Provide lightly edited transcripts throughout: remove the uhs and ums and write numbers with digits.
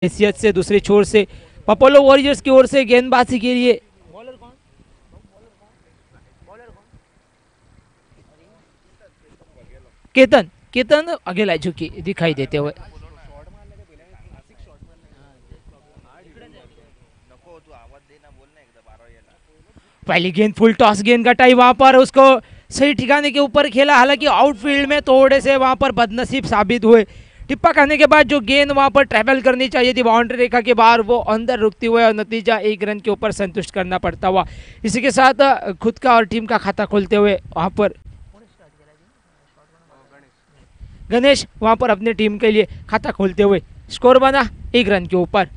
हैसियत से दूसरे छोर से पपोलो वॉरियर्स की ओर से गेंदबाजी के लिए केतन केतन आगे ला चुकी दिखाई देते हुए पहली गेंद फुल टॉस गेंद का टाई वहां पर उसको सही ठिकाने के ऊपर खेला, हालांकि आउटफील्ड में थोड़े से वहां पर बदनसीब साबित हुए। टिप्पा खाने के बाद जो गेंद वहां पर ट्रैवल करनी चाहिए थी बाउंड्री रेखा के बाहर, वो अंदर रुकती हुए और नतीजा 1 रन के ऊपर संतुष्ट करना पड़ता हुआ। इसी के साथ खुद का और टीम का खाता खोलते हुए वहां पर गणेश वहां पर अपनी टीम के लिए खाता खोलते हुए स्कोर बना 1 रन के ऊपर।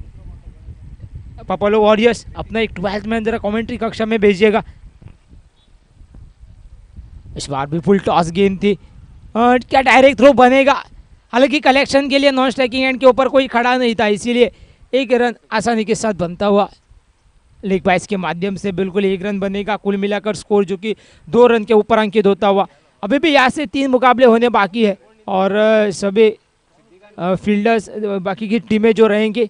पपोलो वॉरियर्स अपना एक 12th मैन जरा कमेंट्री कक्षा में भेजिएगा। इस बार भी फुल टॉस गेंद थी और क्या डायरेक्ट थ्रो बनेगा, हालांकि कलेक्शन के लिए नॉन स्ट्राइकिंग एंड के ऊपर कोई खड़ा नहीं था, इसीलिए 1 रन आसानी के साथ बनता हुआ लेग बाइस के माध्यम से बिल्कुल 1 रन बनेगा। कुल मिलाकर स्कोर जो कि 2 रन के ऊपर अंकित होता हुआ। अभी भी यहाँ से 3 मुकाबले होने बाकी है और सभी फील्डर्स बाकी की टीमें जो रहेंगी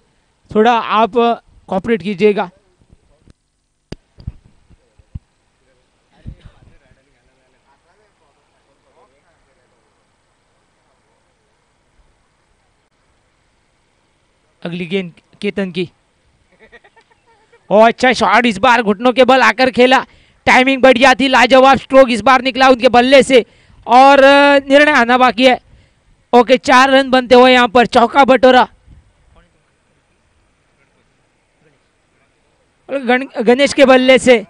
थोड़ा आप कोऑपरेट कीजिएगा। अगली गेंद केतन की, और अच्छा शॉट इस बार घुटनों के बल आकर खेला, टाइमिंग बढ़िया थी, लाजवाब स्ट्रोक इस बार निकला उनके बल्ले से और निर्णय आना बाकी है। ओके 4 रन बनते हुए यहाँ पर चौका बटोरा गणेश के बल्ले से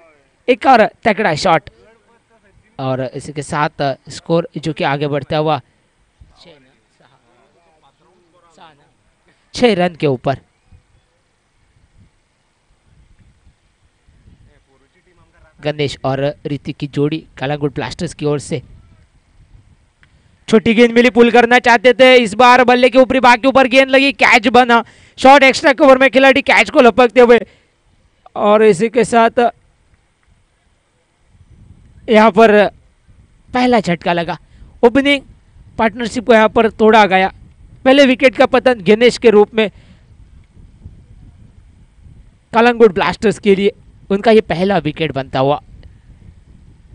एक और तगड़ा शॉट और इसी के साथ स्कोर जो कि आगे बढ़ता हुआ 6 रन के ऊपर। गणेश और ऋतिक की जोड़ी कलांगुट ब्लास्टर्स की ओर से छोटी गेंद मिली, पुल करना चाहते थे, इस बार बल्ले के ऊपरी भाग के ऊपर गेंद लगी, कैच बना, शॉट एक्स्ट्रा कवर में खिलाड़ी कैच को लपकते हुए और इसी के साथ यहां पर पहला झटका लगा। ओपनिंग पार्टनरशिप को यहां पर तोड़ा गया। पहले विकेट का पतन गणेश के रूप में कलांगुट ब्लास्टर्स के लिए उनका ये पहला विकेट बनता हुआ।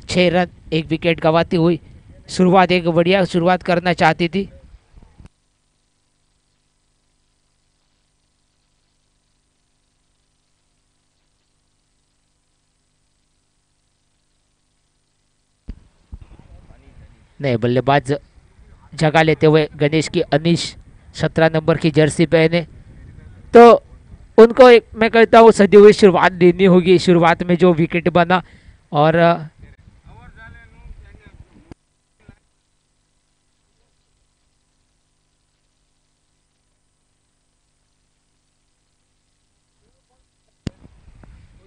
6 रन 1 विकेट गंवाती हुई शुरुआत, एक बढ़िया शुरुआत करना चाहती थी। नए बल्लेबाज जगह लेते हुए गणेश की अनीश 17 नंबर की जर्सी पहने, तो उनको मैं कहता हूँ सदी हुई शुरुआत देनी होगी। शुरुआत में जो विकेट बना और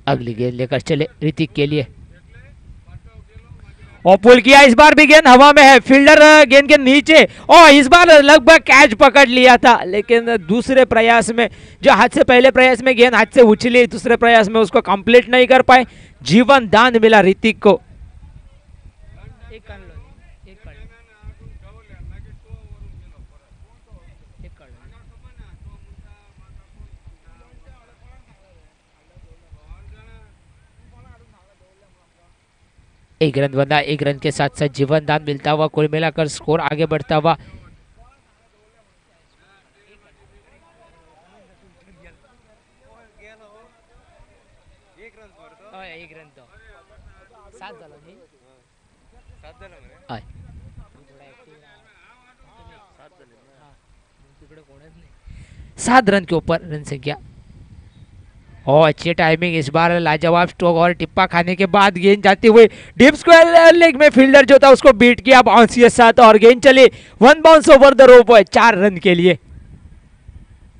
अगली गेंद लेकर चले ऋतिक के लिए और पुल किया, इस बार भी गेंद हवा में है, फील्डर गेंद के नीचे और इस बार लगभग कैच पकड़ लिया था, लेकिन दूसरे प्रयास में जो हाथ से पहले प्रयास में गेंद हाथ से उछली, दूसरे प्रयास में उसको कंप्लीट नहीं कर पाए। जीवन दान मिला ऋतिक को। एक रन बना, 1 रन के साथ साथ जीवन दान मिलता हुआ, कुल मिलाकर स्कोर आगे बढ़ता हुआ। सात रन के ऊपर रन संख्या और अच्छी टाइमिंग, इस बार लाजवाब स्ट्रोक और टिप्पा खाने के बाद गेंद जाती हुई डीप स्क्वायर लेग में फील्डर जो था उसको बीट किया बाउंस के साथ और गेंद चली 1 bounce over the rope 4 run के लिए।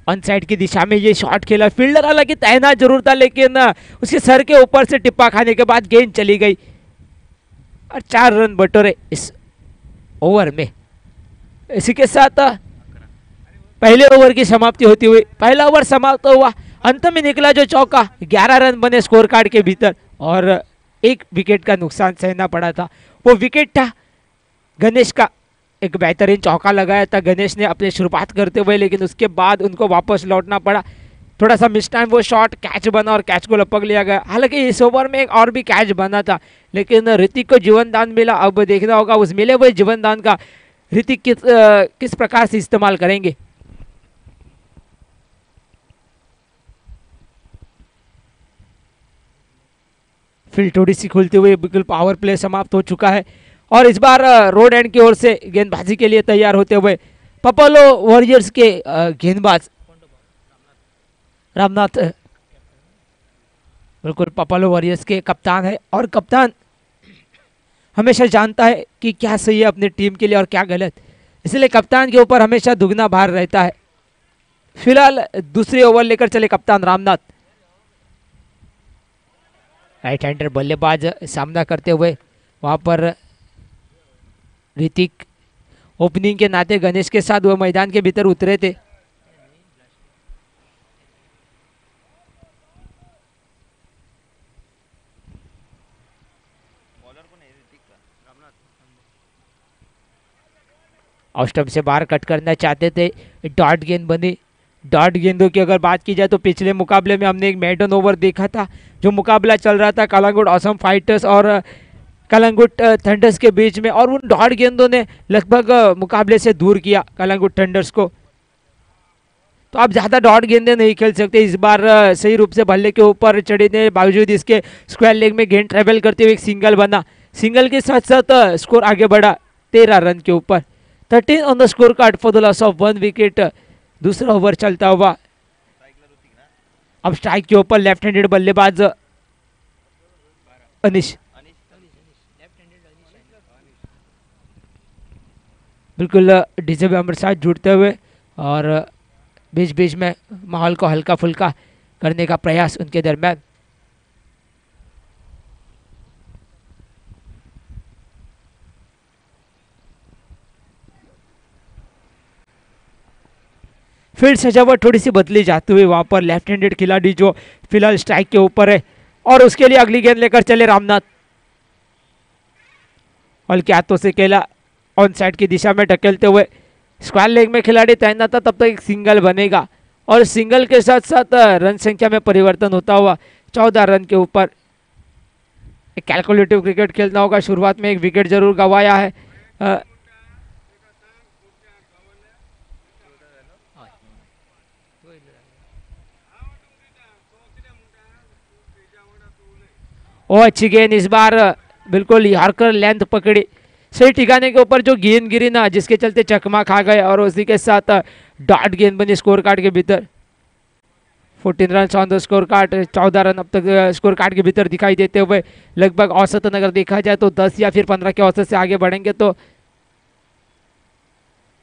ऑन साइड की दिशा में ये शॉट खेला, फील्डर हालांकि तैनात जरूर था, लेकिन उसके सर के ऊपर से टिप्पा खाने के बाद गेंद चली गई और 4 रन बटोरे इस ओवर में। इसी के साथ पहले ओवर की समाप्ति होती हुई पहला ओवर समाप्त हुआ। अंत में निकला जो चौका, 11 रन बने स्कोर कार्ड के भीतर और 1 विकेट का नुकसान सहना पड़ा था। वो विकेट था गणेश का एक बेहतरीन चौका लगाया था गणेश ने अपनी शुरुआत करते हुए, लेकिन उसके बाद उनको वापस लौटना पड़ा। थोड़ा सा मिस टाइम वो शॉट कैच बना और कैच को लपक लिया गया। हालांकि इस ओवर में एक और भी कैच बना था, लेकिन ऋतिक को जीवन दान मिला। अब देखना होगा उस मिले हुए जीवन दान का ऋतिक किस प्रकार से इस्तेमाल करेंगे। फील्ड थोड़ी सी खुलते हुए बिल्कुल पावर प्ले समाप्त हो चुका है और इस बार रोड एंड की ओर से गेंदबाजी के लिए तैयार होते हुए पपोलो वॉरियर्स के गेंदबाज रामनाथ, बिल्कुल पपोलो वॉरियर्स के कप्तान है और कप्तान हमेशा जानता है कि क्या सही है अपनी टीम के लिए और क्या गलत, इसलिए कप्तान के ऊपर हमेशा दुगना भार रहता है। फिलहाल दूसरी ओवर लेकर चले कप्तान रामनाथ। राइट हैंडर बल्लेबाज सामना करते हुए वहां पर ऋतिक ओपनिंग के नाते गणेश के साथ वो मैदान के भीतर उतरे थे। ऑफ स्टंप से बाहर कट करना चाहते थे, डॉट गेंद बनी। डॉट गेंदों की अगर बात की जाए तो पिछले मुकाबले में हमने एक मेडन ओवर देखा था, जो मुकाबला चल रहा था कलंगुट असम फाइटर्स और कलंगुट थंडर्स के बीच में, और उन डॉट गेंदों ने लगभग मुकाबले से दूर किया कलंगुट थंडर्स को। तो आप ज़्यादा डॉट गेंदे नहीं खेल सकते। इस बार सही रूप से बल्ले के ऊपर चढ़ने बावजूद इसके स्क्वायर लेग में गेंद ट्रेवल करते हुए एक सिंगल बना। सिंगल के साथ साथ स्कोर आगे बढ़ा 13 रन के ऊपर, 13 on the score card for the loss of 1 wicket. दूसरा ओवर चलता हुआ अब स्ट्राइक के ऊपर लेफ्ट हैंडेड बल्लेबाज अनिश, बिल्कुल डीजे भी हमारे साथ जुड़ते हुए और बीच बीच में माहौल को हल्का फुल्का करने का प्रयास उनके दरमियान। फील्ड सजावट थोड़ी सी बदली जाती हुई वहां पर लेफ्ट हैंडेड खिलाड़ी जो फिलहाल स्ट्राइक के ऊपर है और उसके लिए अगली गेंद लेकर चले रामनाथ। हल्के हाथों से केला ऑन साइड की दिशा में ढकेलते हुए स्क्वायर लेग में खिलाड़ी तैनात था, तब तक एक सिंगल बनेगा और सिंगल के साथ साथ रन संख्या में परिवर्तन होता हुआ 14 रन के ऊपर। एक कैलकुलेटिव क्रिकेट खेलना होगा। शुरुआत में एक विकेट जरूर गंवाया है ओ अच्छी गेंद इस बार बिल्कुल यॉर्कर लेंथ पकड़ी, सही ठिकाने के ऊपर जो गेंद गिरी ना, जिसके चलते चकमा खा गए और उसी के साथ डॉट गेंद बनी स्कोर कार्ड के भीतर। 14 run on the score card, 14 run अब तक स्कोर कार्ड के भीतर दिखाई देते हुए लगभग औसतन अगर देखा जाए तो 10 या फिर 15 के औसत से आगे बढ़ेंगे तो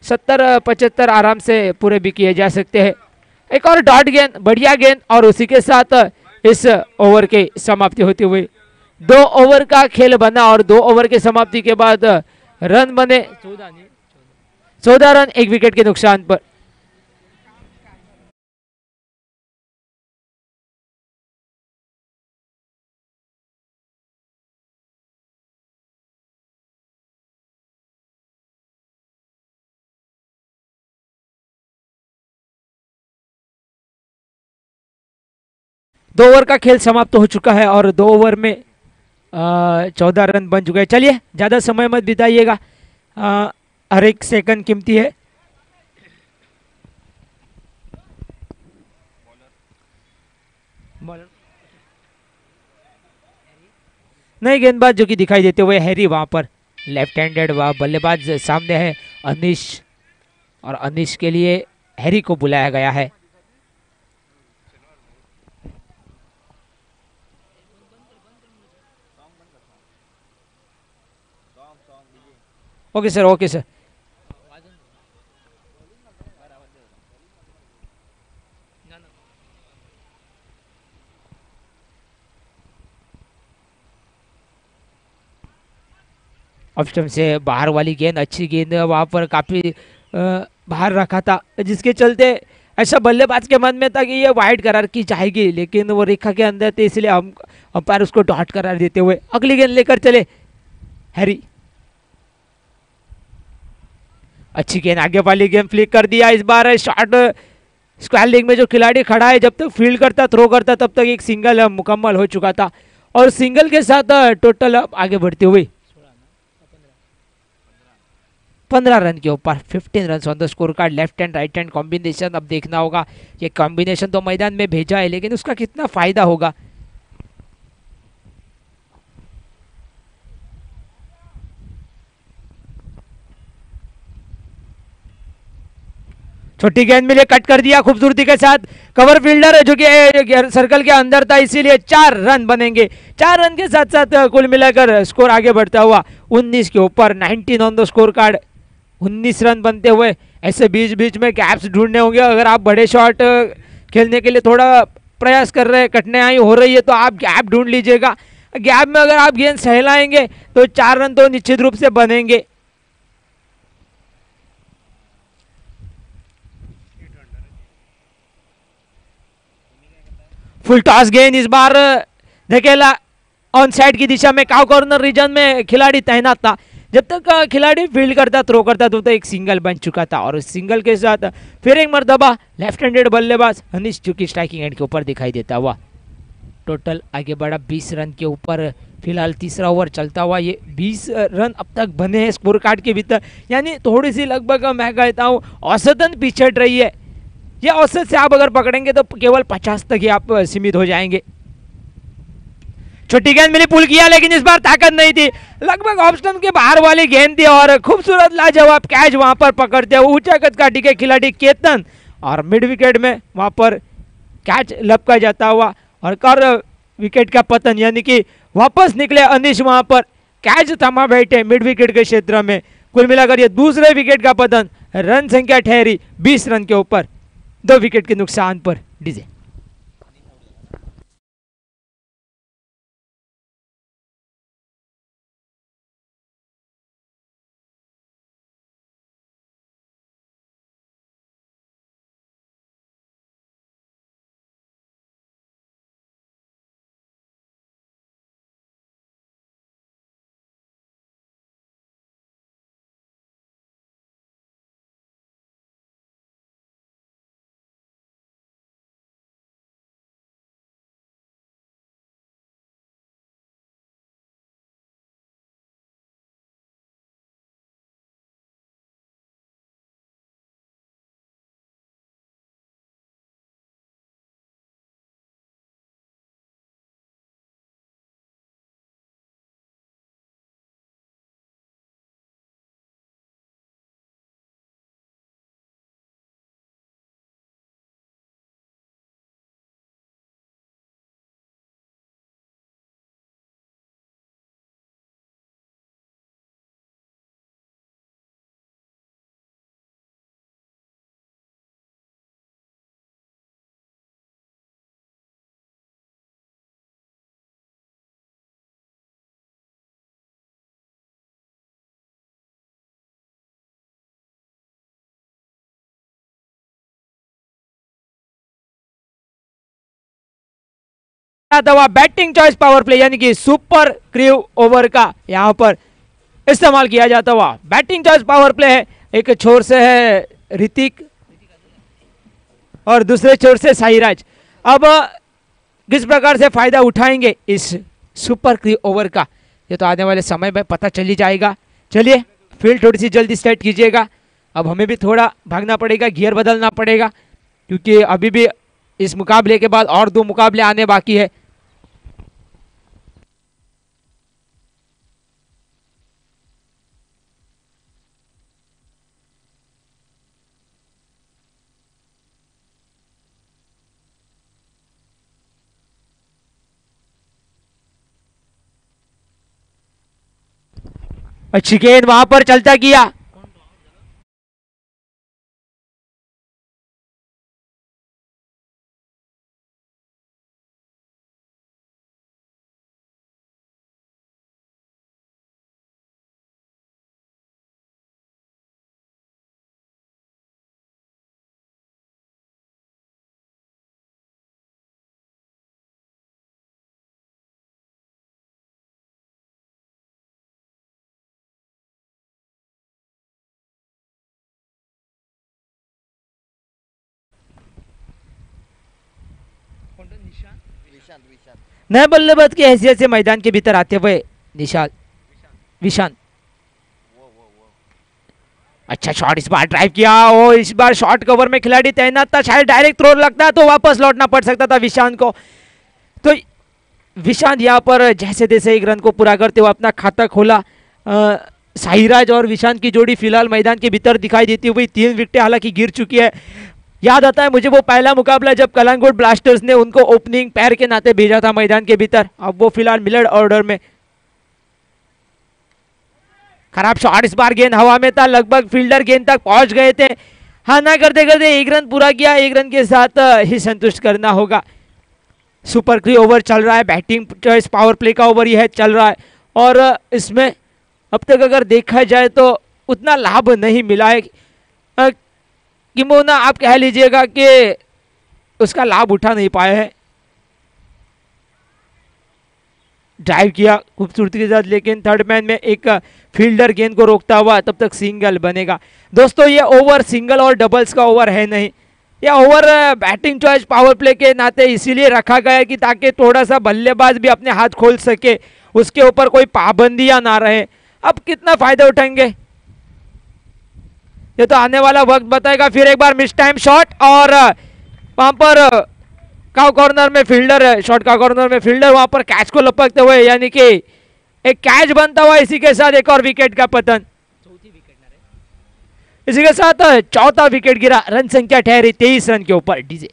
70-75 आराम से पूरे भी किए जा सकते हैं। एक और डॉट गेंद, बढ़िया गेंद और उसी के साथ इस ओवर की समाप्ति होती हुई 2 ओवर का खेल बना और 2 ओवर के समाप्ति के बाद रन बने 14 रन 1 विकेट के नुकसान पर। दो ओवर का खेल समाप्त हो चुका है और 2 ओवर में 14 रन बन चुके हैं। चलिए ज़्यादा समय मत बिताइएगा, हर एक सेकंड कीमती है। नए गेंदबाज जो कि दिखाई देते हुए हैरी वहां पर लेफ्ट हैंडेड बल्लेबाज सामने है अनिश, और अनिश के लिए हैरी को बुलाया गया है। Okay sir, okay sir. Off stump से बाहर वाली गेंद, अच्छी गेंद वहां पर काफी बाहर रखा था, जिसके चलते ऐसा बल्लेबाज के मन में था कि ये वाइड करार की जाएगी, लेकिन वो रेखा के अंदर थे, इसलिए हम अंपायर उसको डॉट करार देते हुए अगली गेंद लेकर चले हैरी। अच्छी गेंद, आगे वाली गेम फ्लिक कर दिया। इस बार शॉट स्क्वायर लेग में जो खिलाड़ी खड़ा है, जब तक फील्ड करता थ्रो करता तब तक एक सिंगल मुकम्मल हो चुका था और सिंगल के साथ टोटल आगे बढ़ते हुए 15 रन के ऊपर 15 run on the score card. Left hand right hand combination अब देखना होगा। ये कॉम्बिनेशन तो मैदान में भेजा है लेकिन उसका कितना फायदा होगा। छोटी गेंद मिले, कट कर दिया खूबसूरती के साथ। कवर फील्डर है जो कि सर्कल के अंदर था, इसीलिए 4 रन बनेंगे। 4 रन के साथ साथ कुल मिलाकर स्कोर आगे बढ़ता हुआ 19 के ऊपर 19 on the score card. 19 run बनते हुए ऐसे बीच बीच में गैप्स ढूंढने होंगे। अगर आप बड़े शॉट खेलने के लिए थोड़ा प्रयास कर रहे हैं, कठिनाई हो रही है, तो आप गैप ढूंढ लीजिएगा। गैप में अगर आप गेंद सहलाएंगे तो 4 रन तो निश्चित रूप से बनेंगे। फुल टॉस गेंद इस बार धकेला ऑन साइड की दिशा में। काउ कॉर्नर रीजन में खिलाड़ी तैनात था। जब तक खिलाड़ी फील्ड करता थ्रो करता तो एक सिंगल बन चुका था और उस सिंगल के साथ फिर एक मरतबा लेफ्ट हैंडेड बल्लेबाज अनिश जो कि स्ट्राइकिंग एंड के ऊपर दिखाई देता हुआ। टोटल आगे बढ़ा 20 रन के ऊपर। फिलहाल तीसरा ओवर चलता हुआ ये 20 रन अब तक बने हैं स्कोर कार्ड के भीतर, यानी थोड़ी सी लगभग मैं कहता हूँ औसतन पिछड़ रही है। या औसत से आप अगर पकड़ेंगे तो केवल 50 तक ही आप सीमित हो जाएंगे। छोटी गेंद मिली, पुल किया लेकिन इस बार ताकत नहीं थी। लगभग ऑफ स्टंप के बाहर वाली गेंद थी और खूबसूरत लाजवाब कैच वहां पर पकड़ते हुए ऊंचा कद का टिके खिलाड़ी केतन और मिड विकेट में वहां पर कैच लपका जाता हुआ और कर विकेट का पतन, यानी कि वापस निकले अनिश वहां पर कैच थमा बैठे मिड विकेट के क्षेत्र में। कुल मिलाकर ये दूसरे विकेट का पतन। रन संख्या ठहरी 20 रन के ऊपर 2 विकेट के नुकसान पर। डीजे दवा बैटिंग चॉइस पावर प्ले यानी कि सुपर क्रू ओवर का यहां पर इस्तेमाल किया जाता हुआ बैटिंग चॉइस पावर प्ले है। एक छोर से है ऋतिक और दूसरे छोर से साहिराज। अब किस प्रकार से फायदा उठाएंगे इस सुपर क्रू ओवर का, ये तो आने वाले समय में पता चल ही जाएगा। चलिए फील्ड थोड़ी सी जल्दी सेट कीजिएगा। अब हमें भी थोड़ा भागना पड़ेगा, गियर बदलना पड़ेगा क्योंकि अभी भी इस मुकाबले के बाद और 2 मुकाबले आने बाकी है। अच्छी गेंद वहां पर चलता किया। नए बल्लेबाज की हैसियत से मैदान के भीतर आते हुए निशाल विशांत। अच्छा शॉट इस बार ड्राइव किया और इस बार शॉट कवर में खिलाड़ी तैनात था, शायद डायरेक्ट थ्रो लगता तो वापस लौटना पड़ सकता था विशांत को। तो विशांत यहाँ पर जैसे तैसे एक रन को पूरा करते हुए अपना खाता खोला। साहिराज और विशांत की जोड़ी फिलहाल मैदान के भीतर दिखाई देती हुई 3 विकेटें हालांकि गिर चुकी है। याद आता है मुझे वो पहला मुकाबला जब कलांगुट ब्लास्टर्स ने उनको ओपनिंग पैर के नाते भेजा था मैदान के भीतर। अब वो फिलहाल मिलर ऑर्डर में। खराब शॉट इस बार, गेंद हवा में था, लगभग फील्डर गेंद तक पहुंच गए थे। हाँ ना करते करते 1 रन पूरा किया, 1 रन के साथ ही संतुष्ट करना होगा। सुपर 3 ओवर चल रहा है, बैटिंग चॉइस पावर प्ले का ओवर यह चल रहा है और इसमें अब तक अगर देखा जाए तो उतना लाभ नहीं मिला है। किमोना आप कह लीजिएगा कि उसका लाभ उठा नहीं पाए हैं। ड्राइव किया खूबसूरती के साथ, लेकिन थर्ड मैन में एक फील्डर गेंद को रोकता हुआ, तब तक सिंगल बनेगा। दोस्तों ये ओवर सिंगल और डबल्स का ओवर है नहीं, यह over batting choice power play के नाते इसीलिए रखा गया है कि ताकि थोड़ा सा बल्लेबाज भी अपने हाथ खोल सके, उसके ऊपर कोई पाबंदियां ना रहे। अब कितना फायदा उठाएंगे ये तो आने वाला वक्त बताएगा। फिर एक बार मिस टाइम शॉट और वहां पर काउ कॉर्नर में फील्डर, शॉट का कॉर्नर में फील्डर वहां पर कैच को लपकते हुए, यानी कि एक कैच बनता हुआ, इसी के साथ एक और विकेट का पतन। इसी के साथ 4था विकेट गिरा। रन संख्या ठहरी 23 रन के ऊपर। डीजे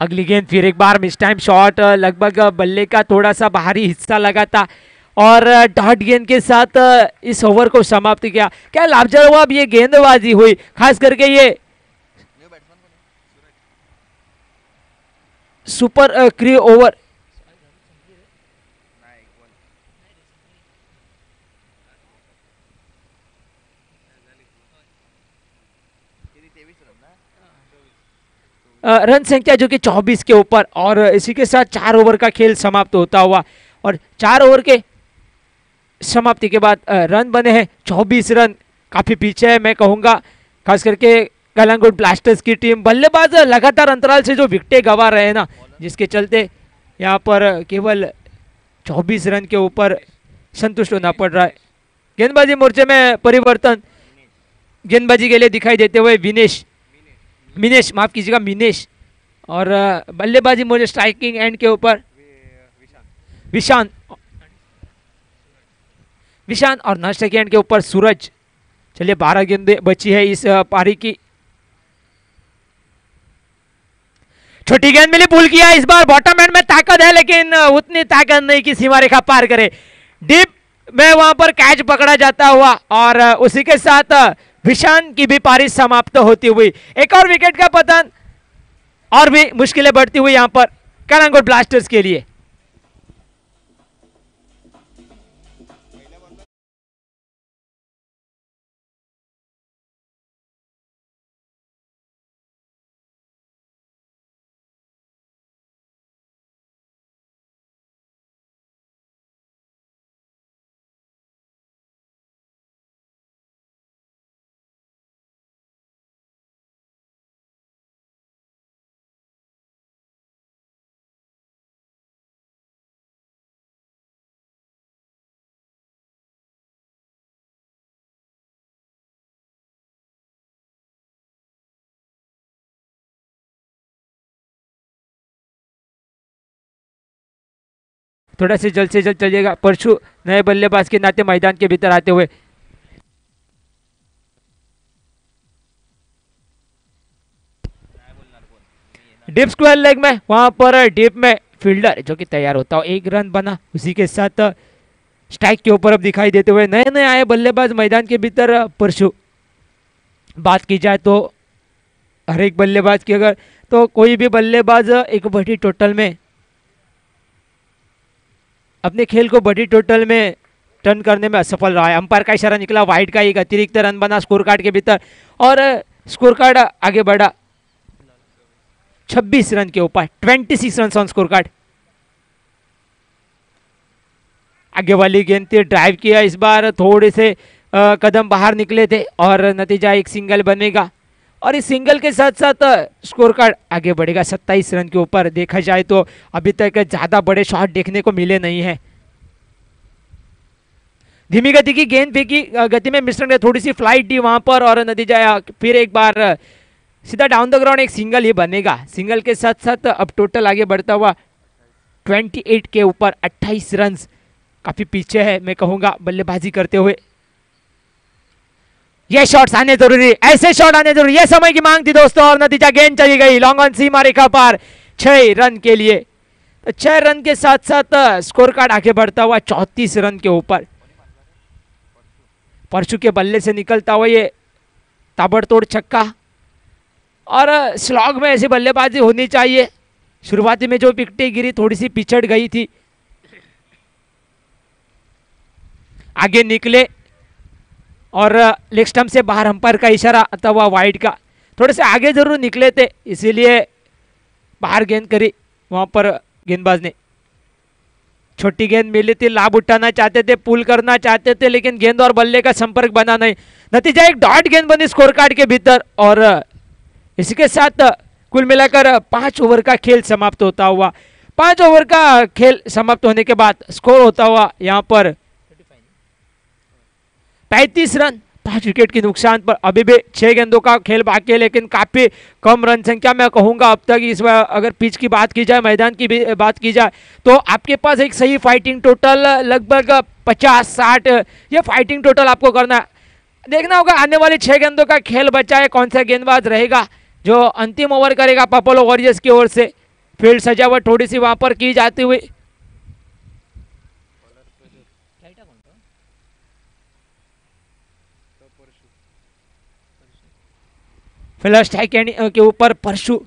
अगली गेंद फिर एक बार मिस टाइम शॉट, लगभग बल्ले का थोड़ा सा बाहरी हिस्सा लगा था और डॉट गेंद के साथ इस ओवर को समाप्त किया। क्या लाजवाब ये गेंदबाजी हुई, खास करके ये सुपर क्री ओवर। रन संख्या जो कि 24 के ऊपर और इसी के साथ 4 ओवर का खेल समाप्त होता हुआ और 4 ओवर के समाप्ति के बाद रन बने हैं 24 रन। काफी पीछे है मैं कहूंगा, खास करके कलांगुट ब्लास्टर्स की टीम। बल्लेबाज लगातार अंतराल से जो विकेटें गंवा रहे हैं ना, जिसके चलते यहाँ पर केवल 24 रन के ऊपर संतुष्ट होना पड़ रहा है। गेंदबाजी मोर्चे में परिवर्तन, गेंदबाजी के लिए दिखाई देते हुए मिनेश माफ कीजिएगा मिनेश, और बल्लेबाजी मोर्चे स्ट्राइकिंग एंड के ऊपर विशांत और नॉन स्ट्राइकिंग एंड के ऊपर सूरज। चलिए 12 गेंदें बची है इस पारी की। छोटी गेंद मिली, पुल किया, इस बार बॉटम एंड में ताकत है लेकिन उतनी ताकत नहीं कि सीमा रेखा पार करे। डीप में वहां पर कैच पकड़ा जाता हुआ और उसी के साथ विशांत की भी पारी समाप्त होती हुई। एक और विकेट का पतन और भी मुश्किलें बढ़ती हुई यहां पर कलांगुट ब्लास्टर्स के लिए। थोड़ा से जल्द चलिएगा। परशु नए बल्लेबाज के नाते मैदान के भीतर आते हुए डीप स्क्वायर लेग में, वहां पर डीप में फील्डर जो कि तैयार होता हो। 1 रन बना, उसी के साथ स्ट्राइक के ऊपर अब दिखाई देते हुए नए आए बल्लेबाज मैदान के भीतर परशु। बात की जाए तो हर एक बल्लेबाज की अगर तो कोई भी बल्लेबाज एक बड़ी टोटल में अपने खेल को बड़ी टोटल में टर्न करने में असफल रहा है। अंपायर का इशारा निकला, वाइड का एक अतिरिक्त रन बना स्कोर कार्ड के भीतर और स्कोर कार्ड आगे बढ़ा 26 रन के ऊपर, 26 रन ऑन स्कोर कार्ड। आगे वाली गेंद थी, ड्राइव किया, इस बार थोड़े से कदम बाहर निकले थे और नतीजा एक सिंगल बनेगा और इस सिंगल के साथ साथ स्कोर कार्ड आगे बढ़ेगा 27 रन के ऊपर। देखा जाए तो अभी तक ज्यादा बड़े शॉट देखने को मिले नहीं है। धीमी गति की गेंद फेंकी, गति में मिश्रण, थोड़ी सी फ्लाइट दी वहां पर और नतीजा फिर एक बार सीधा डाउन द ग्राउंड एक सिंगल ही बनेगा। सिंगल के साथ साथ अब टोटल आगे बढ़ता हुआ 28 के ऊपर, 28 रन, काफी पीछे है मैं कहूंगा बल्लेबाजी करते हुए। ये शॉट्स आने जरूरी, ऐसे शॉट आने जरूरी, ये समय की मांग थी दोस्तों और नतीजा गेंद चली गई लॉन्ग ऑन सीमा रेखा पार 6 रन के लिए। तो 6 रन के साथ साथ स्कोर कार्ड आगे बढ़ता हुआ 34 रन के ऊपर। परशु के बल्ले से निकलता हुआ ये ताबड़तोड़ छक्का और स्लॉग में ऐसी बल्लेबाजी होनी चाहिए। शुरुआती में जो विकेटें गिरी थोड़ी सी पिछड़ गई थी, आगे निकले और लेग स्टंप से बाहर अंपायर का इशारा अथवा वाइड का, थोड़े से आगे जरूर निकले थे इसीलिए बाहर गेंद करी वहां पर गेंदबाज ने। छोटी गेंद मिली थी, लाभ उठाना चाहते थे, पुल करना चाहते थे, लेकिन गेंद और बल्ले का संपर्क बना नहीं। नतीजा एक डॉट गेंद बनी स्कोर कार्ड के भीतर और इसी के साथ कुल मिलाकर 5 ओवर का खेल समाप्त होता हुआ, 5 ओवर का खेल समाप्त होने के बाद स्कोर होता हुआ यहाँ पर 35 रन, 5 विकेट के नुकसान पर। अभी भी 6 गेंदों का खेल बाकी है लेकिन काफी कम रन संख्या मैं कहूंगा अब तक। इस बार अगर पिच की बात की जाए, मैदान की भी बात की जाए तो आपके पास एक सही फाइटिंग टोटल लगभग 50-60 ये फाइटिंग टोटल आपको करना है। देखना होगा आने वाले 6 गेंदों का खेल बचा है, कौन सा गेंदबाज रहेगा जो अंतिम ओवर करेगा पपोलो वॉरियर्स की ओर से। फील्ड सजावट थोड़ी सी वहां पर की जाती हुई। फिलहाल स्ट्राइक के ऊपर परशु,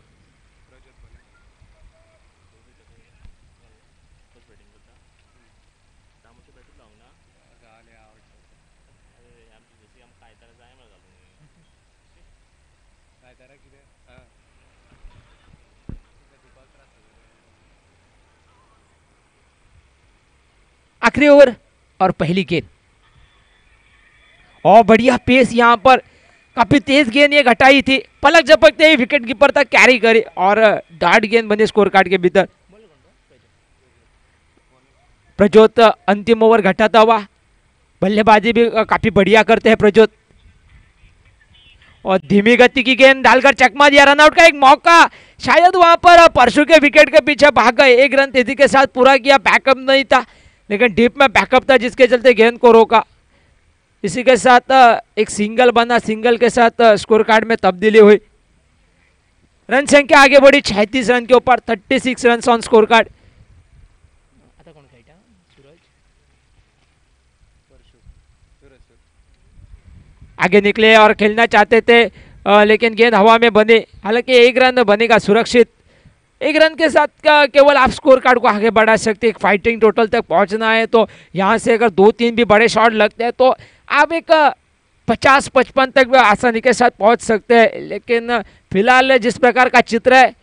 आखिरी ओवर और पहली गेंद और बढ़िया पेस, यहां पर काफी तेज गेंद ये घटाई थी, पलक झपकते ही विकेट कीपर तक कैरी करी और डार्ट गेंद बनी स्कोर कार्ड के भीतर। प्रज्योत अंतिम ओवर घटाता हुआ, बल्लेबाजी भी काफी बढ़िया करते हैं प्रज्योत और धीमी गति की गेंद डालकर चकमा दिया। रनआउट का एक मौका, शायद वहां पर परशु के विकेट के पीछे भाग गए, 1 रन तेजी के साथ पूरा किया, बैकअप नहीं था लेकिन डीप में बैकअप था जिसके चलते गेंद को रोका। इसी के साथ एक सिंगल बना, सिंगल के साथ स्कोर कार्ड में तब्दीली हुई। रन संख्या आगे बढ़ी 36 रन के ऊपर, 36 रन ऑन स्कोर कार्ड। आगे निकले और खेलना चाहते थे लेकिन गेंद हवा में बने, हालांकि 1 रन बनेगा सुरक्षित। 1 रन के साथ केवल आप स्कोर कार्ड को आगे बढ़ा सकते। एक फाइटिंग टोटल तक पहुंचना है तो यहाँ से अगर 2-3 भी बड़े शॉट लगते हैं तो आप एक 50-55 तक भी आसानी के साथ पहुंच सकते हैं, लेकिन फिलहाल जिस प्रकार का चित्र है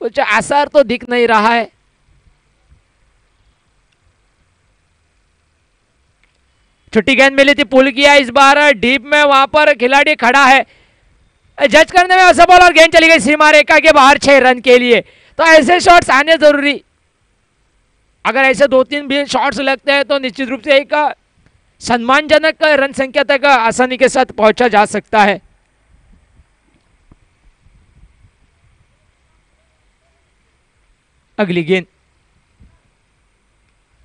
कुछ आसार तो दिख नहीं रहा है। छुट्टी गेंद मिली थी, पुल किया, इस बार डीप में वहां पर खिलाड़ी खड़ा है, जज करने में असफल और गेंद चली गई सीमा रेखा के बाहर 6 रन के लिए। तो ऐसे शॉट्स आने जरूरी, अगर ऐसे 2-3 भी शॉट्स लगते हैं तो निश्चित रूप से एक सम्मानजनक रन संख्या तक आसानी के साथ पहुंचा जा सकता है। अगली गेंद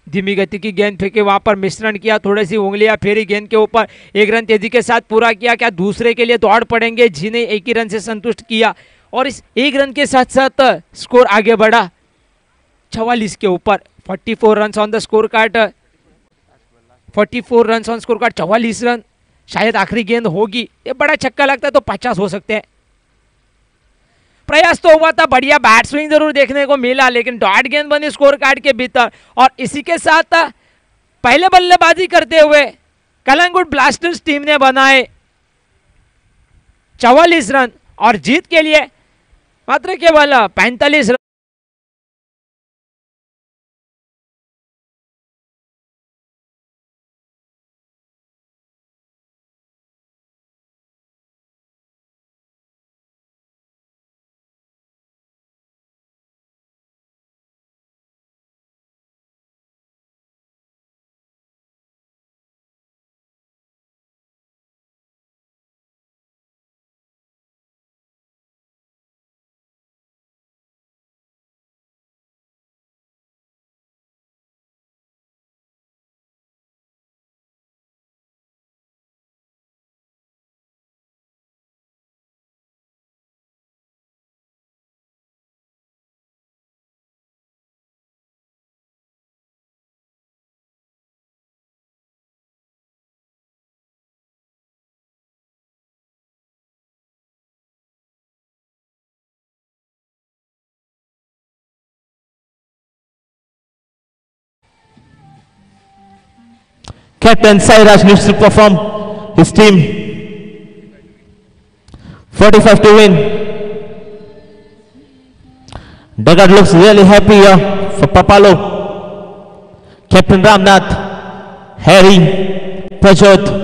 धीमी गति की गेंद फेंके, वहां पर मिश्रण किया, थोड़ी सी उंगलियां फेरी गेंद के ऊपर, 1 रन तेजी के साथ पूरा किया। क्या दूसरे के लिए दौड़ पड़ेंगे, जिन्हें 1 ही रन से संतुष्ट किया और इस 1 रन के साथ साथ स्कोर आगे बढ़ा 44 के ऊपर। 44 run on the score card, 44 run on score card, 44 run. शायद आखिरी गेंद होगी, ये बड़ा छक्का लगता है तो 50 हो सकते हैं। प्रयास तो हुआ था, बढ़िया बैट स्विंग जरूर देखने को मिला, लेकिन डॉट गेंद बनी स्कोर कार्ड के भीतर। और इसी के साथ पहले बल्लेबाजी करते हुए कलंगुट ब्लास्टर्स टीम ने बनाए 44 रन और जीत के लिए मात्र केवल 45 run. Captain Sairaj needs to perform his team 45 to win. Dugout looks really happy here for Papalo. Captain Ramnath, Harry, Prajot.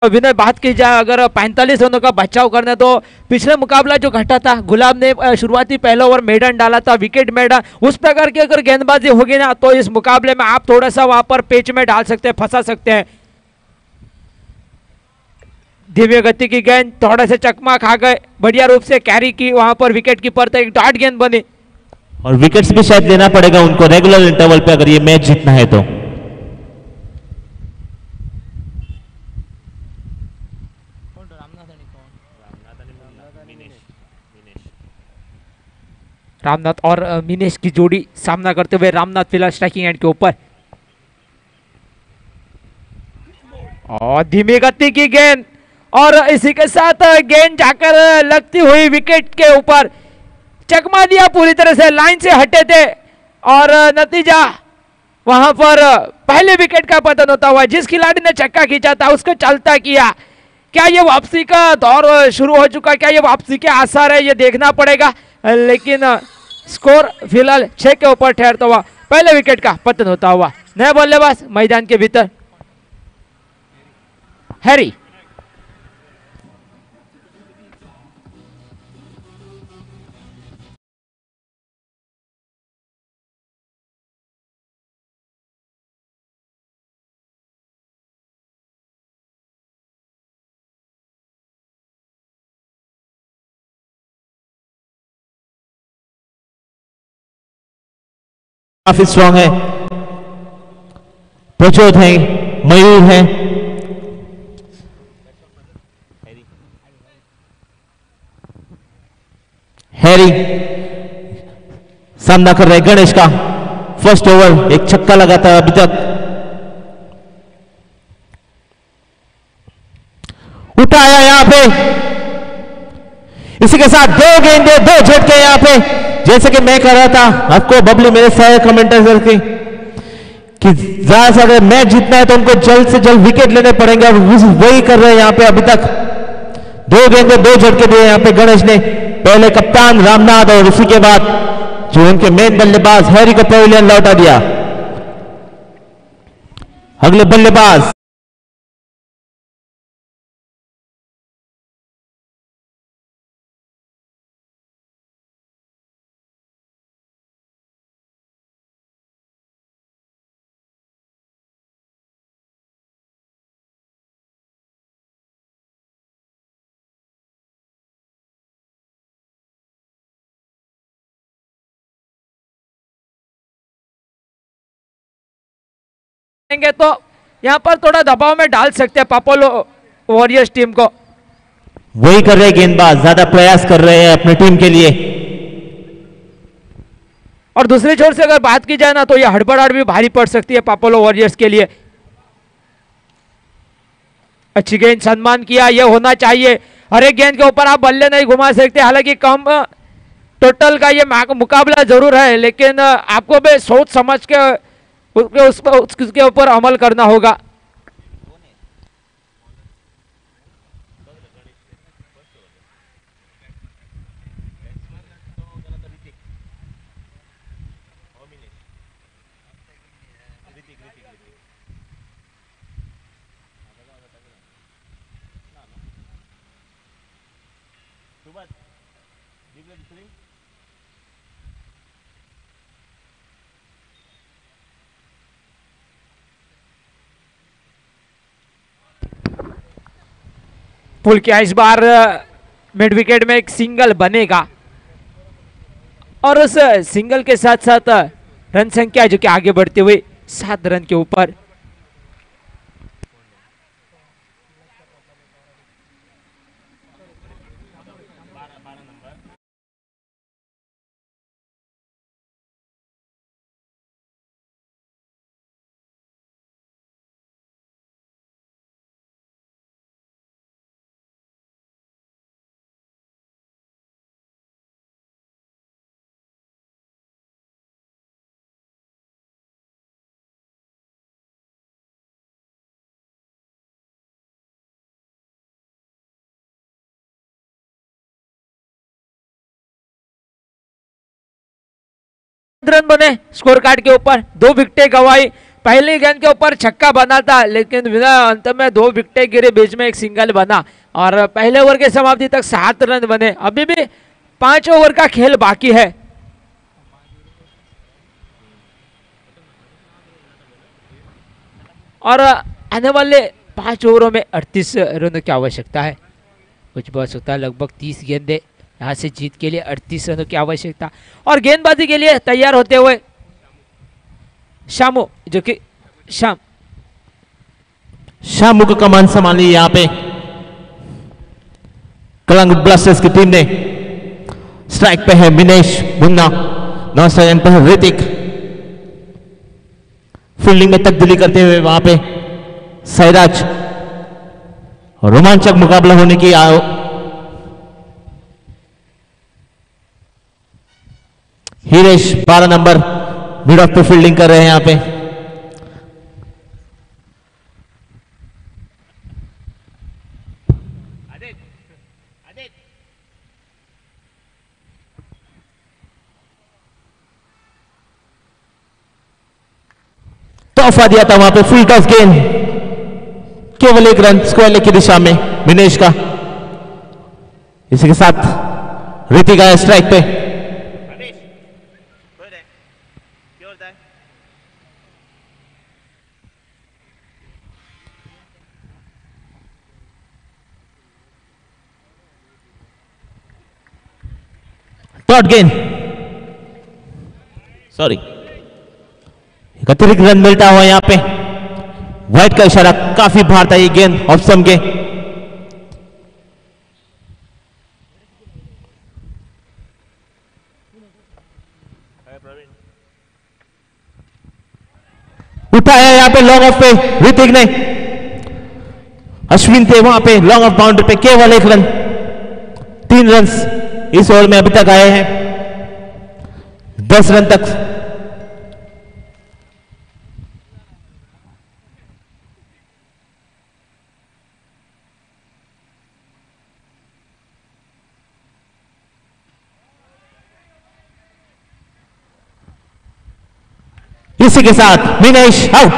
विनय बात की जाए अगर 45 रनों का बचाव करना तो पिछले मुकाबला जो घटा था, गुलाब ने शुरुआती पहले ओवर मेडन डाला था, विकेट मेडन, उस प्रकार की अगर गेंदबाजी होगी ना तो इस मुकाबले में आप थोड़ा सा वहां पर पेच में डाल सकते हैं, फंसा सकते हैं। धीमी गति की गेंद थोड़ा से चकमा खा गए, बढ़िया रूप से कैरी की, वहां पर विकेट कीपर तक एक डॉट गेंद बनी और विकेट्स भी शायद देना पड़ेगा उनको रेगुलर इंटरवल पे अगर ये मैच जीतना है तो। रामनाथ और मिनेश की जोड़ी सामना करते हुए रामनाथ फिलहाल स्ट्राइकिंग एंड के ऊपर और धीमी गति की गेंद और इसी के साथ गेंद जाकर लगती हुई विकेट के ऊपर चकमा दिया, पूरी तरह से लाइन से हटे थे और नतीजा वहां पर पहले विकेट का पतन होता हुआ। जिस खिलाड़ी ने छक्का खींचा था उसको चलता किया। क्या ये वापसी का दौर शुरू हो चुका, क्या ये वापसी के आसार है, ये देखना पड़ेगा। लेकिन स्कोर फिलहाल 6 के ऊपर ठहरता हुआ, पहले विकेट का पतन होता हुआ। नए बल्लेबाज मैदान के भीतर हैरी। काफी स्ट्रांग है, प्रचोद है, मयूर है। हैरी सामना कर रहे गणेश का। फर्स्ट ओवर एक छक्का लगा था अभी तक, उठाया यहां पे। इसी के साथ 2 गेंदे 2 झटके यहां पे। जैसे कि मैं कह रहा था आपको, बबली मेरे सारे कमेंटेटर की, कि ज्यादा से अगर मैच जीतना है तो उनको जल्द से जल्द विकेट लेने पड़ेंगे, वही कर रहे हैं यहां पे। अभी तक 2 गेंदे 2 झटके दिए यहां पे गणेश ने। पहले कप्तान रामनाथ और उसी के बाद जो उनके मेन बल्लेबाज हैरी को पवेलियन लौटा दिया। अगले बल्लेबाज तो यहां पर थोड़ा दबाव में डाल सकते हैं पापोलो वॉरियर्स टीम को। वही कर रहे गेंदबाज, ज्यादा प्रयास कर रहे हैं अपनी टीम के लिए। और दूसरी छोर से अगर बात की जाए ना तो यह हड़बड़ाहट भी भारी पड़ सकती है पापोलो वॉरियर्स के लिए। अच्छी गेंद, सम्मान किया, यह होना चाहिए। हर एक गेंद के ऊपर आप बल्ले नहीं घुमा सकते। हालांकि कम टोटल का ये मुकाबला जरूर है, लेकिन आपको भी सोच समझ के उसके ऊपर अमल करना होगा। पुल किया, इस बार मिड विकेट में एक सिंगल बनेगा और उस सिंगल के साथ साथ रन संख्या जो कि आगे बढ़ते हुए 7 रन के ऊपर। रन बने स्कोर कार्ड के ऊपर, 2 विकेटें गंवाई। पहली गेंद के ऊपर छक्का बना था, लेकिन बिना अंत में 2 विकेटें गिरे, बीच में एक सिंगल बना और पहले ओवर के समाप्ति तक 7 रन बने। अभी भी 5 ओवर का खेल बाकी है। और आने वाले 5 ओवरों में 38 रनों की आवश्यकता है। कुछ बस होता है लगभग 30 गेंदे यहाँ से जीत के लिए 38 रनों की आवश्यकता। और गेंदबाजी के लिए तैयार होते हुए शामू, जो कि शामू को कमान संभाली यहाँ पे कलंग ब्लास्टर्स की टीम ने। स्ट्राइक पे है मिनेश मुन्ना, नॉन स्ट्राइक पे है ऋतिक। फील्डिंग में तब्दीली करते हुए वहां पे सैराज। रोमांचक मुकाबला होने की हीरेश 12 नंबर मिड ऑफ पे फील्डिंग कर रहे हैं यहां पे। तोहफा दिया था वहां पे फुल टॉस गेंद, केवल एक रन स्क्वायर लेग की दिशा में विनेश का। इसी के साथ ऋतिक आया स्ट्राइक पे। डॉट गेंद, सॉरी, एक अतिरिक्त रन मिलता हुआ यहां पे। व्हाइट का इशारा, काफी बाहर था ये गेंद ऑफ स्टंप के। उठाया यहां पे लॉन्ग ऑफ पे ऋतिक ने। अश्विन थे वहां पे लॉन्ग ऑफ बाउंड्री पे, केवल एक रन। 3 रन इस ओवर में अभी तक आए हैं, 10 रन तक। इसी के साथ मिनेश आउट।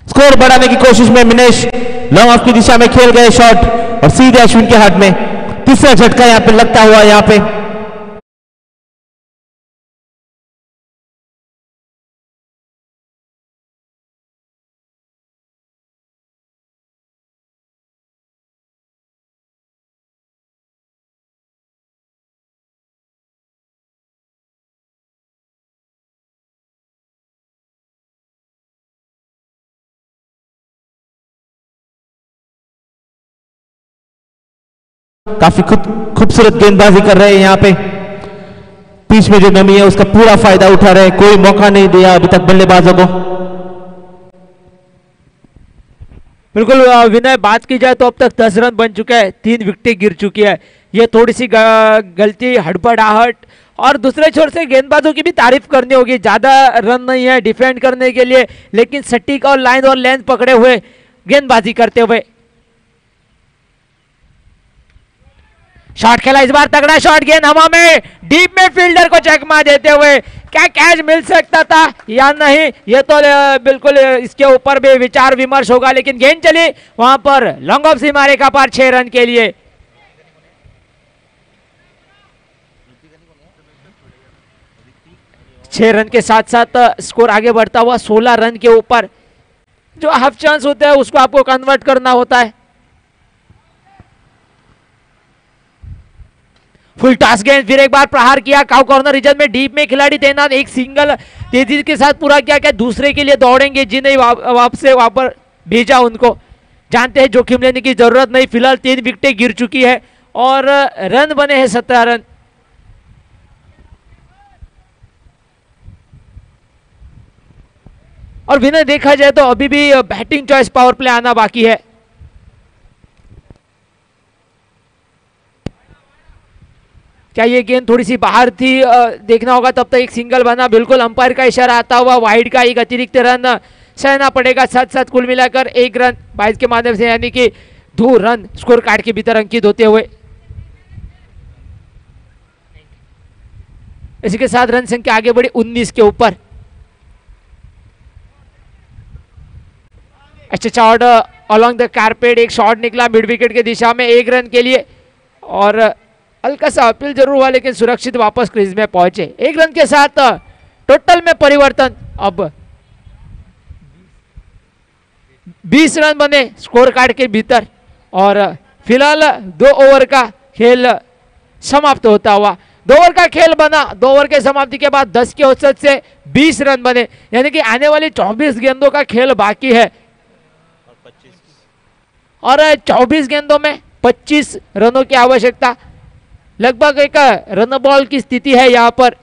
स्कोर बढ़ाने की कोशिश में मिनेश लॉन्ग ऑफ की दिशा में खेल गए शॉट और सीधे अश्विन के हाथ में। तीसरा झटका यहां पे लगता हुआ यहां पे। काफी खूबसूरत गेंदबाजी कर रहे हैं यहां पे। पिच में जो नमी है उसका पूरा फायदा उठा रहे हैं, कोई मौका नहीं दिया अभी तक बल्लेबाजों को। बिल्कुल विनय, बात की जाए तो अब तक 10 रन बन चुके हैं, 3 विकेटें गिर चुकी है। ये थोड़ी सी गलती, हड़बड़ाहट और दूसरे छोर से गेंदबाजों की भी तारीफ करनी होगी। ज्यादा रन नहीं है डिफेंड करने के लिए, लेकिन सटीक और लाइन और लेंथ पकड़े हुए गेंदबाजी करते हुए। शॉट खेला इस बार, तगड़ा शॉट, गेंद हवा में, डीप में फील्डर को चकमा देते हुए। क्या कैच मिल सकता था या नहीं, ये तो बिल्कुल इसके ऊपर भी विचार विमर्श होगा, लेकिन गेंद चली वहां पर लॉन्ग ऑफ सीमारे का पार 6 रन के लिए। छह रन के साथ साथ स्कोर आगे बढ़ता हुआ 16 रन के ऊपर। जो हाफ चांस होता है उसको आपको कन्वर्ट करना होता है। फुल टॉस गेंद, फिर एक बार प्रहार किया, काउ कॉर्नर रीजन में डीप में खिलाड़ी तैनात, एक सिंगल तेजी के साथ पूरा किया। क्या दूसरे के लिए दौड़ेंगे, जिन्हें वापस वहां पर भेजा उनको जानते हैं जोखिम लेने की जरूरत नहीं। फिलहाल 3 विकेटें गिर चुकी है और रन बने हैं 17 रन। और विनय देखा जाए तो अभी भी बैटिंग चॉइस पावर प्ले आना बाकी है। क्या ये गेंद थोड़ी सी बाहर थी, देखना होगा। तब तक एक सिंगल बना, बिल्कुल अंपायर का इशारा आता हुआ वाइड का एक अतिरिक्त रन सहना पड़ेगा। साथ साथ कुल मिलाकर 1 रन 22 के माध्यम से, यानी कि 2 रन स्कोर कार्ड के भीतर अंकित होते हुए। इसी के साथ रन संख्या आगे बढ़ी 19 के ऊपर। अच्छा शॉट अलोंग द कारपेट, एक शॉट निकला मिड विकेट की दिशा में 1 रन के लिए, और हल्का सा अपील जरूर हुआ लेकिन सुरक्षित वापस क्रीज में पहुंचे। 1 रन के साथ टोटल में परिवर्तन, अब 20 रन बने स्कोर कार्ड के भीतर। और फिलहाल 2 ओवर का खेल समाप्त होता हुआ, 2 ओवर का खेल बना। 2 ओवर के समाप्ति के बाद 10 के औसत से 20 रन बने, यानी कि आने वाली 24 गेंदों का खेल बाकी है। और 24 गेंदों में 25 रनों की आवश्यकता। लगभग एक रन बॉल की स्थिति है यहाँ पर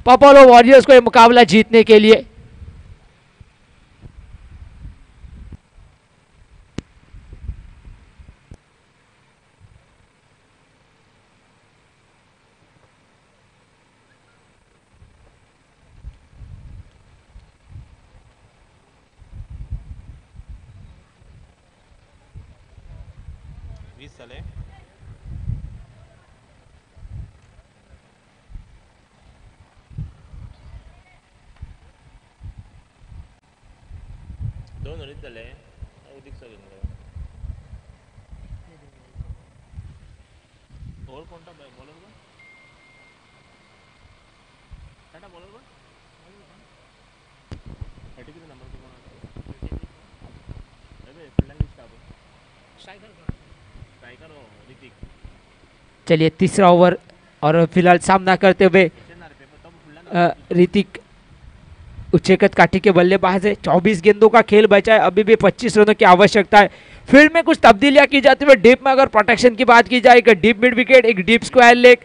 बफेलो वॉरियर्स को यह मुकाबला जीतने के लिए। चलिए तीसरा ओवर और फिलहाल सामना करते हुए ऋतिक उच्चेकत काठी के बल्लेबाज है। 24 गेंदों का खेल बचा है, अभी भी 25 रनों की आवश्यकता है। फील्ड में कुछ तब्दीलियां की जाती है। डीप में अगर प्रोटेक्शन की बात की जाए, एक डीप मिड विकेट, एक डीप स्क्वायर लेग,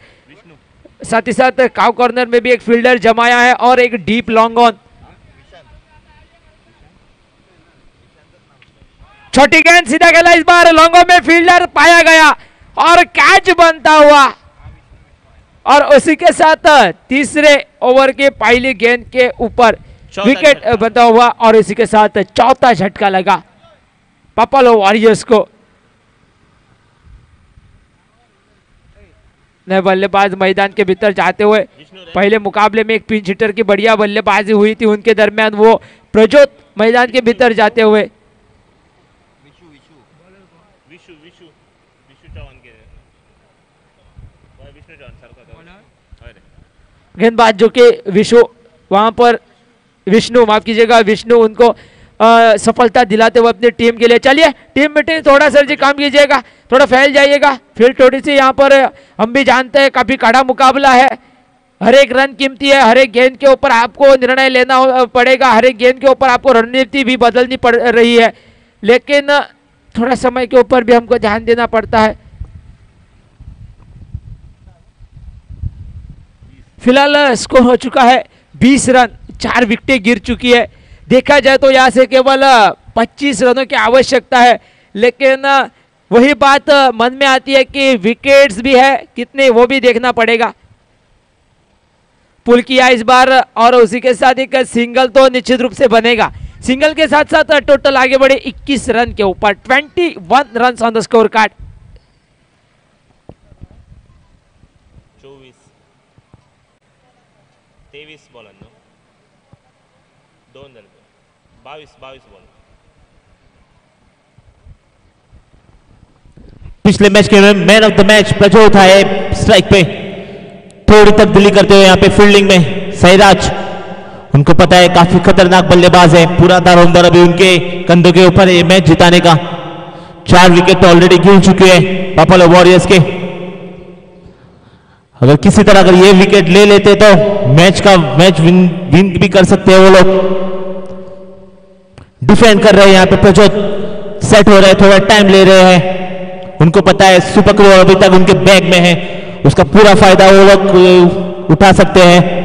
साथ ही साथ काउ कॉर्नर में भी एक फील्डर जमाया है और एक डीप लॉन्ग ऑन। छोटी गेंद सीधा खेला, इस बार लॉन्ग ऑन में फील्डर पाया गया और कैच बनता हुआ, और उसी के साथ तीसरे ओवर के पहली गेंद के ऊपर विकेट बनता हुआ और इसी के साथ चौथा झटका लगा बफेलो वॉरियर्स को। नए बल्लेबाज मैदान के भीतर जाते हुए पहले मुकाबले में एक पिंच हिटर की बढ़िया बल्लेबाजी हुई थी, उनके दरमियान वो प्रज्योत मैदान के भीतर जाते हुए गेंदबाज जो कि विष्णु माफ कीजिएगा विष्णु उनको सफलता दिलाते हुए अपनी टीम के लिए। चलिए टीम मीटिंग थोड़ा सर जी काम कीजिएगा, थोड़ा फैल जाइएगा। फील्ड थोड़ी सी यहाँ पर हम भी जानते हैं काफी कड़ा मुकाबला है, हर एक रन कीमती है, हर एक गेंद के ऊपर आपको निर्णय लेना पड़ेगा, हर एक गेंद के ऊपर आपको रणनीति भी बदलनी पड़ रही है, लेकिन थोड़ा समय के ऊपर भी हमको ध्यान देना पड़ता है। फिलहाल स्कोर हो चुका है 20 रन, 4 विकेटें गिर चुकी है। देखा जाए तो यहाँ से केवल 25 रनों की आवश्यकता है, लेकिन वही बात मन में आती है कि विकेट्स भी है कितने, वो भी देखना पड़ेगा। पुल किया इस बार और उसी के साथ एक सिंगल तो निश्चित रूप से बनेगा। सिंगल के साथ साथ टोटल आगे बढ़े 21 रन के ऊपर, 21 run on the score card. 23 ball 22 ball. पिछले मैच के man of the match Prajyot है स्ट्राइक पे, थोड़ी तब्दीली करते हुए यहाँ पे फील्डिंग में सहराज, उनको पता है काफी खतरनाक बल्लेबाज है, पूरा दारोमदार अभी उनके कंधों के ऊपर ये मैच जिताने का। 4 विकेट तो ऑलरेडी गिर चुके हैं बफेलो वॉरियर्स के, अगर किसी तरह अगर ये विकेट ले लेते तो मैच विन भी कर सकते हैं वो लोग। डिफेंड कर रहे हैं यहाँ पे प्रज्योत, सेट हो रहे हैं, थोड़ा टाइम ले रहे हैं, उनको पता है सुपर कवर अभी तक उनके बैग में है, उसका पूरा फायदा वो लोग उठा सकते हैं।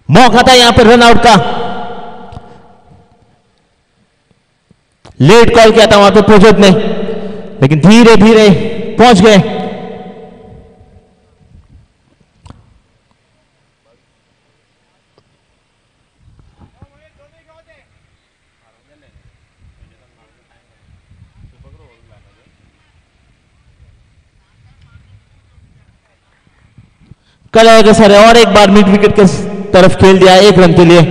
मौका था यहां पर रन आउट का, लेट कॉल किया था वहां पे प्रज्योत ने, लेकिन धीरे धीरे पहुंच गए। कल आएगा सर और एक बार मिड विकेट के तरफ खेल दिया 1 रन के लिए।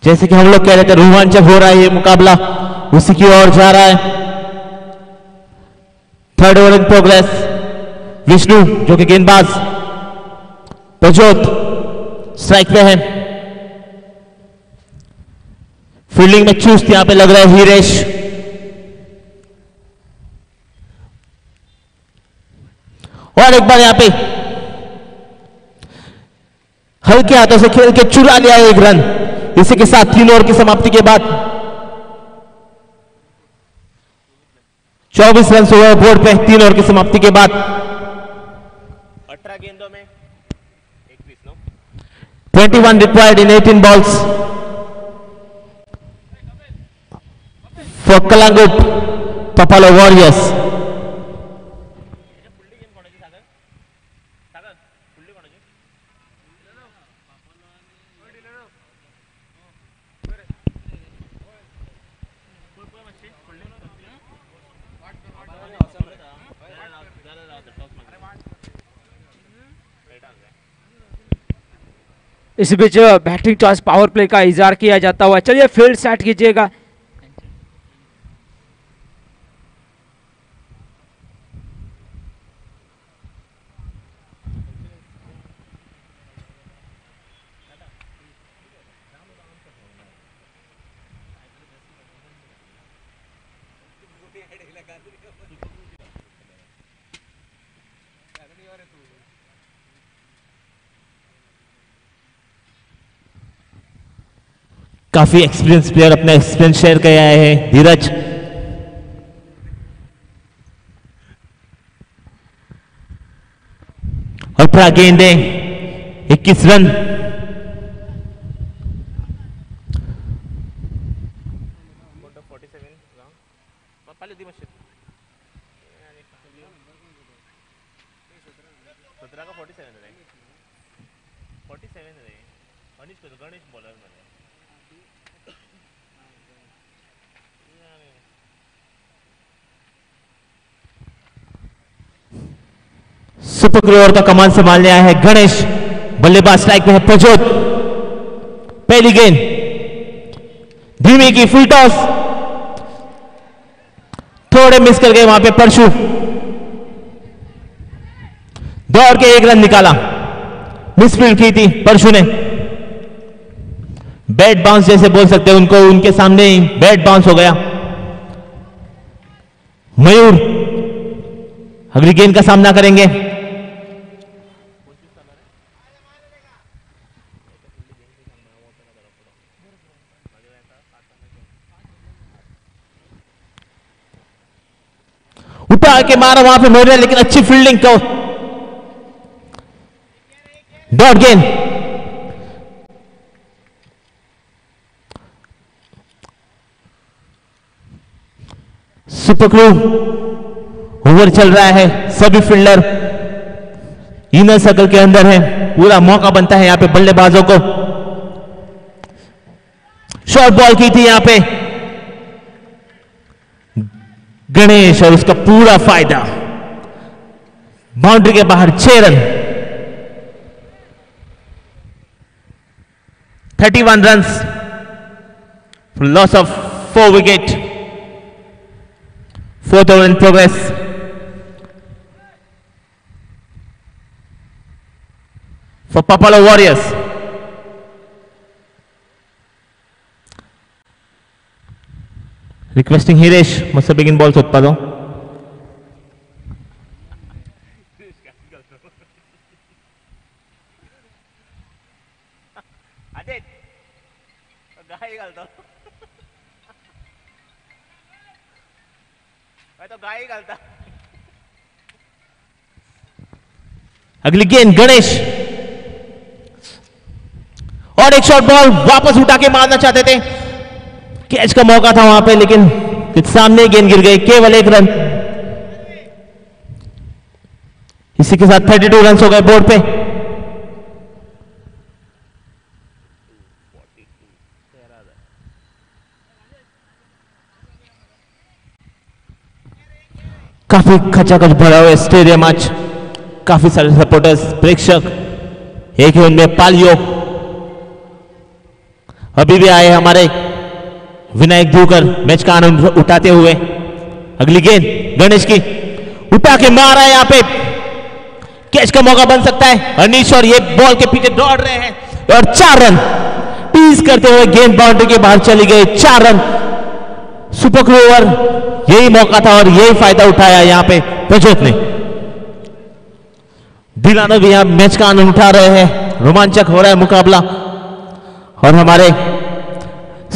जैसे कि हम लोग कह रहे थे रोमांचक हो रहा है ये मुकाबला, उसी की ओर जा रहा है। 3rd over in progress, Vishnu जो कि गेंदबाज प्रज्योत स्ट्राइक पे है, फील्डिंग में चुस्त यहां पे लग रहा है हीरेश। और एक बार यहां पे हल्के हाथों से खेल के चुरा लिया एक रन। इसी के साथ 3 ओवर की समाप्ति के बाद 24 रन हुए बोर्ड पे 3 ओवर की समाप्ति के बाद। 18 गेंदों में 21 no 21 required in 18 balls for Kalangut Papalo Warriors. इस बीच बैटिंग टॉस पावर प्ले का इजहार किया जाता हुआ। चलिए फील्ड सेट कीजिएगा। काफी एक्सपीरियंस प्लेयर अपना एक्सपीरियंस शेयर कर आए हैं धीरज। और पूरा गेंदे 21 रन। सुपर ओवर का कमान संभालने आया है गणेश। बल्लेबाज स्ट्राइक में है प्रज्योत। पहली गेंद धीमी की फुल टॉस, थोड़े मिस कर गए वहां पे परशु। दौड़ के 1 रन निकाला। मिसफील्ड की थी परशु ने। बैट बाउंस जैसे बोल सकते हैं उनको, उनके सामने ही बैट बाउंस हो गया। मयूर अगली गेंद का सामना करेंगे। उठा के मारा वहां पे मोड़, लेकिन अच्छी फील्डिंग को डॉट गेंद। सुपर क्रू ओवर चल रहा है। सभी फील्डर इनर सर्कल के अंदर है। पूरा मौका बनता है यहां पे बल्लेबाजों को। शॉर्ट बॉल की थी यहां पे गणेश और उसका पूरा फायदा। बाउंड्री के बाहर 6 run. 31 runs loss of 4 wicket. 4th over in progress. For Papalo Warriors. Requesting Hiresh must begin balls उत्पादों। अगली गेंद गणेश और एक शॉर्ट बॉल वापस उठा के मारना चाहते थे। कैच का मौका था वहां पे, लेकिन सामने गेंद गिर गई। केवल 1 रन। इसी के साथ 32 रन हो गए बोर्ड पे। काफी खचाखच भरा हुआ स्टेडियम आज। काफी सारे सपोर्टर्स, प्रेक्षक, एक ही उनमें पालियो अभी भी आए हमारे विनायक धूकर मैच का आनंद उठाते हुए। अगली गेंद गणेश की, उठा के मारा है यहां पे। कैच का मौका बन सकता है। अनीश और ये बॉल के पीछे दौड़ रहे हैं और 4 रन टीज करते हुए गेंद बाउंड्री के बाहर चली गई। 4 रन सुपर क्रू ओवर, यही मौका था और यही फायदा उठाया यहां पे प्रज्योत ने। दिलानो भी यहां मैच का आनंद उठा रहे हैं। रोमांचक हो रहा है मुकाबला और हमारे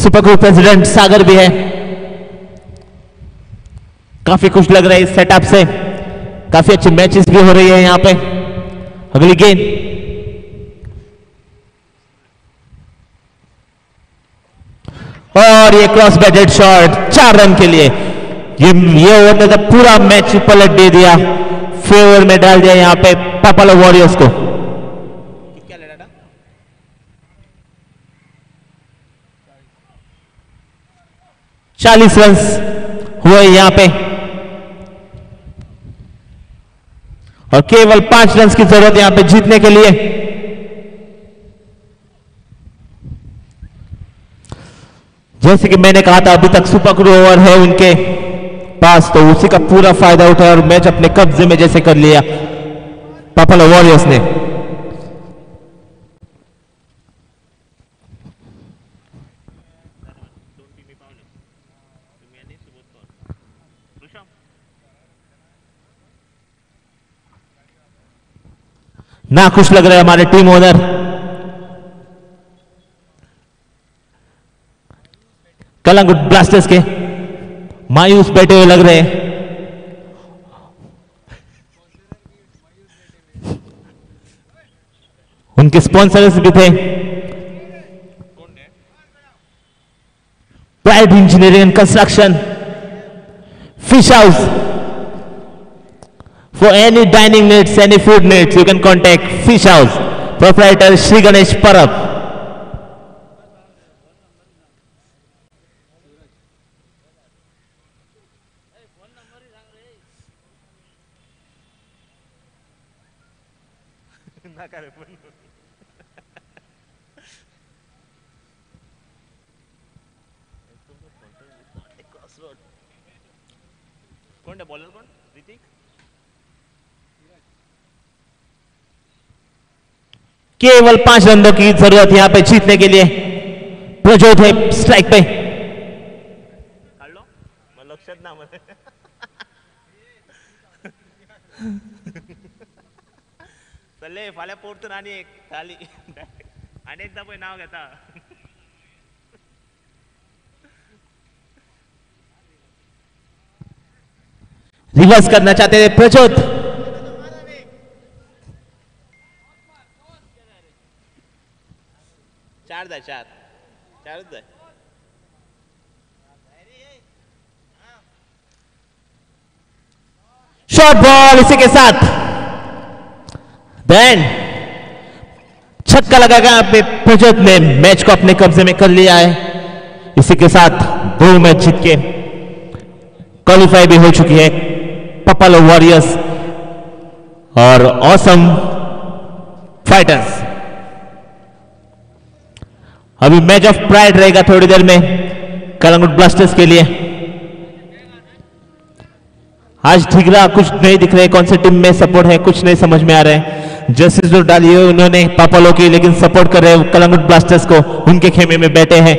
सुपर क्रू प्रेसिडेंट सागर भी है, काफी खुश लग रहे हैं इस सेटअप से। काफी अच्छी मैचेस भी हो रही है यहां पे। अगली गेंद और ये क्रॉस बैटेड शॉट 4 रन के लिए। ये ओवर ने तो पूरा मैच पलट दे दिया, फेवर में डाल दिया यहां पे पापालो वॉरियर्स को। क्या ले रहा था? 40 रन हुए यहां पे और केवल 5 रन की जरूरत यहां पे जीतने के लिए। जैसे कि मैंने कहा था, अभी तक सुपर क्रू ओवर है उनके पास, तो उसी का पूरा फायदा उठाया और मैच अपने कब्जे में जैसे कर लिया पापालो वॉरियर्स ने। ना खुश लग रहे हमारे टीम ओनर। कलंगुट ब्लास्टर्स के मायूस बैठे हुए लग रहे हैं। उनके स्पॉन्सर्स भी थे, pride engineering and construction, fish house. For any dining needs, any food needs, you can contact Fish House, proprietor Shri Ganesh Parab. कौन है बॉलर? कौन? ऋतिक? केवल 5 रनों की जरूरत यहां पे जीतने के लिए। प्रज्योत है स्ट्राइक पे। काढ लो, मला लक्षात ना मध्ये. चले फाल्या पोरतून आणि एक खाली आणि एकदा पण नाव घेता. रिवर्स करना चाहते थे प्रज्योत। चारच आहे. शॉर्ट बॉल, इसी के साथ देन छक्का लगाकर यहाँ पे प्रज्योत ने मैच को अपने कब्जे में कर लिया है। इसी के साथ 2 मैच जीत के क्वालिफाई भी हो चुकी है पापालो वॉरियर्स और ऑसम फाइटर्स। अभी मैच ऑफ प्राइड रहेगा थोड़ी देर में कलंगुट ब्लास्टर्स के लिए। आज ठीक रहा, कुछ नहीं दिख रहे कौन से टीम में सपोर्ट है, कुछ नहीं समझ में आ रहे हैं। जर्सीज जो डाली है उन्होंने पापालो की, लेकिन सपोर्ट कर रहे हैं कलंगुट ब्लास्टर्स को, उनके खेमे में बैठे हैं।